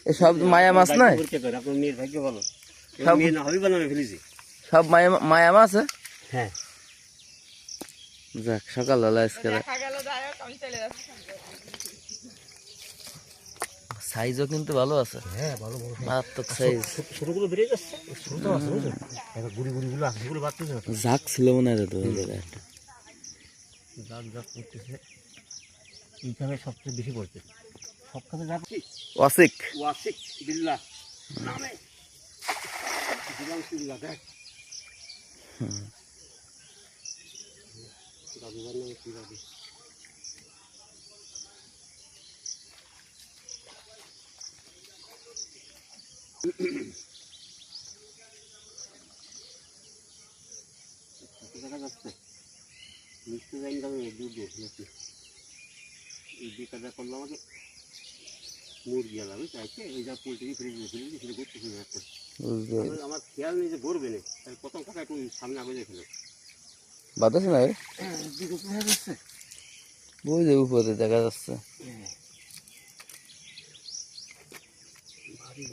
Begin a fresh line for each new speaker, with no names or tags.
সব মায়া মাছ নয়,
আপনার মেয়ের ভাগ্য ভালো,
সব
মেয়ে না হবে বানানো ফেলেছি।
সব মায়া মাছ।
হ্যাঁ
যাক সকালবেলা আজকে সাইজও কিন্তু ভালো আছে।
হ্যাঁ ভালো ভালো
মারাত্মক সাইজ।
ছোটগুলো বেরিয়ে যাচ্ছে, ছোট আছে বুঝছেন, গুড়ি গুড়িগুলো আছে, সেগুলো বাড়তেছে না।
ঝাঁক ছিল মনে হয় তো এই জায়গায় একটা।
জাগ জাগ করতেছে, এইখানে সবচেয়ে বেশি পড়ছে সবখানে। জাগ
ওয়াসিক
ওয়াসিক বিল্লাহ নামে দিলাম দেখ দাদুবার নামে কি দাদু। দেখা যাচ্ছে মিষ্টি যাই দামে দুধ নাকি এই বেকারটা করলো আমাকে মুরগি আলাদা চাইছে, ওই যা পোলট্রি ফ্রিজে ফেলেছি সেটা করতেছে যাচ্ছে। আমার খেয়াল নেই যে ভরবে না, তাই প্রথম কথা একটু সামনে আগে দেখে
বাতাস না রে,
যাচ্ছে।
ওই যে উপরে দেখা যাচ্ছে।
ভারী